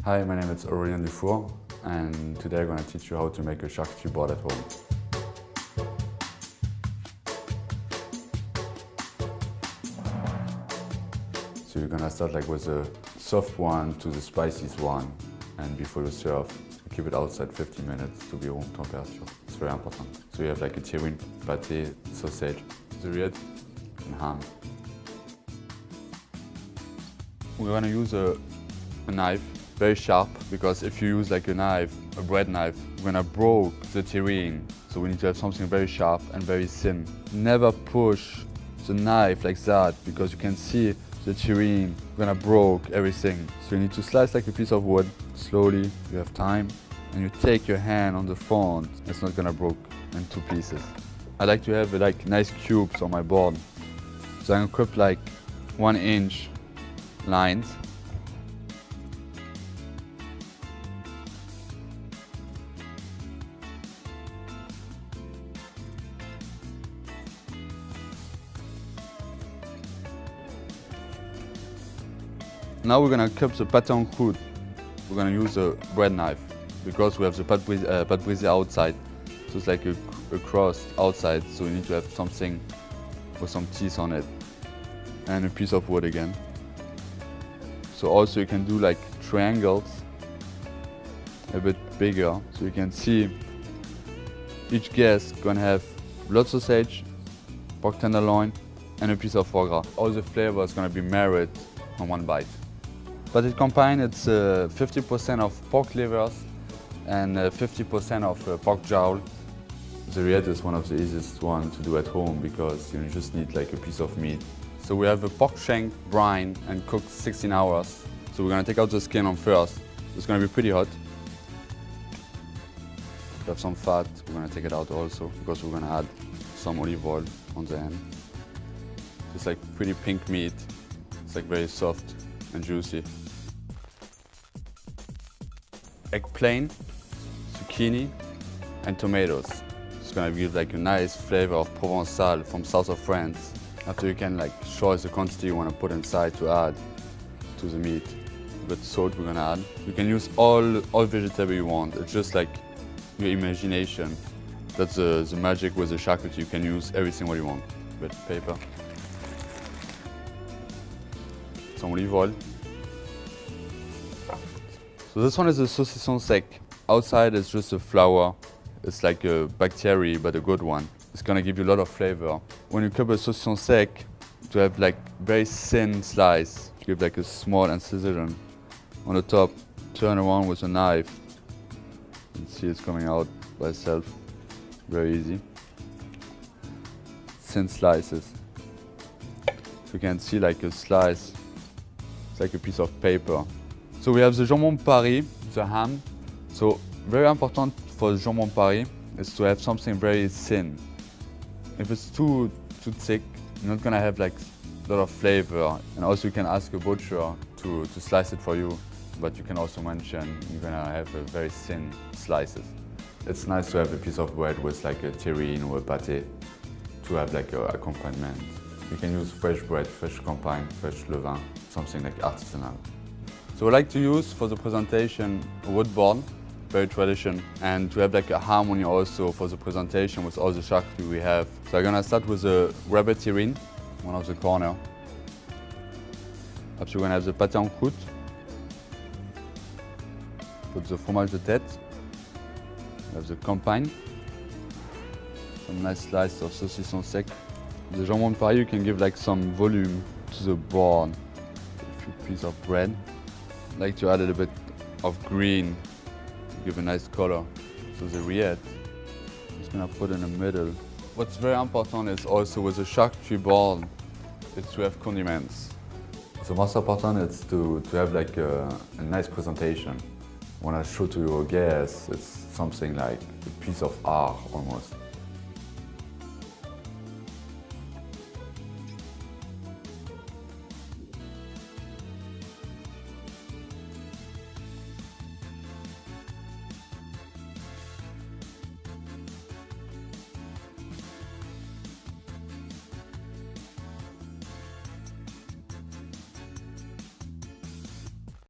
Hi, my name is Aurélien Dufour, and today I'm going to teach you how to make a charcuterie board at home. So you're going to start with the soft one to the spiciest one, and before you serve, keep it outside 15 minutes to be room temperature. It's very important. So you have a terrine, pâté, sausage, the rillette, and ham. We're going to use a knife, very sharp, because if you use a knife, a bread knife, we're going to break the terrine. So we need to have something very sharp and very thin. Never push the knife like that, because you can see the terrine gonna break everything. So you need to slice like a piece of wood, slowly, you have time, and you take your hand on the front, it's not gonna break in two pieces. I like to have nice cubes on my board. So I'm gonna cut 1 inch lines. Now we're gonna cut the pâté en croûte. We're gonna use a bread knife because we have the pâte brisée outside. So it's like a crust outside, so we need to have something with some teeth on it. And a piece of wood again. So also you can do triangles, a bit bigger, so you can see each guest gonna have blood sausage, pork tenderloin, and a piece of foie gras. All the flavor is gonna be married on one bite. But it combines, it's 50% of pork livers and 50% of pork jowl. The rillette is one of the easiest ones to do at home because you just need a piece of meat. So we have a pork shank brine and cooked 16 hours. So we're gonna take out the skin on first. It's gonna be pretty hot. We have some fat, we're gonna take it out also because we're gonna add some olive oil on the end. It's pretty pink meat. It's very soft and juicy. Eggplant, zucchini, and tomatoes. It's gonna give a nice flavor of Provençal from south of France. After you can choose the quantity you wanna put inside to add to the meat. A bit of salt we're gonna add. You can use all vegetable you want. It's just your imagination. That's the magic with the charcuterie. You can use everything what you want. A bit of paper. Some olive oil. So this one is a saucisson sec. Outside is just a flour. It's like a bacteria, but a good one. It's gonna give you a lot of flavor. When you cut a saucisson sec, to have very thin slice, give a small incision on the top. Turn around with a knife. You can see it's coming out by itself. Very easy. Thin slices. So you can see a slice. It's like a piece of paper. So we have the jambon Paris, the ham. So very important for the jambon Paris is to have something very thin. If it's too thick, you're not gonna have a lot of flavor. And also you can ask a butcher to slice it for you, but you can also mention you're gonna have very thin slices. It's nice to have a piece of bread with a terrine or a pâté to have an accompaniment. You can use fresh bread, fresh campagne, fresh levain, something artisanal. So I like to use for the presentation a wood board, very traditional, and to have a harmony also for the presentation with all the charcuterie we have. So I'm gonna start with the rabbit terrine, one of the corner. After we're gonna have the pâté en croûte. Put the fromage de tête. We have the campagne. Some nice slice of saucisson sec. The jambon Paris, you can give some volume to the board. A few pieces of bread. I like to add a little bit of green to give a nice color. So the rillette, I'm just gonna put in the middle. What's very important is also with the charcuterie board is to have condiments. The most important is to have a nice presentation. When I show to your guests, it's something like a piece of art almost.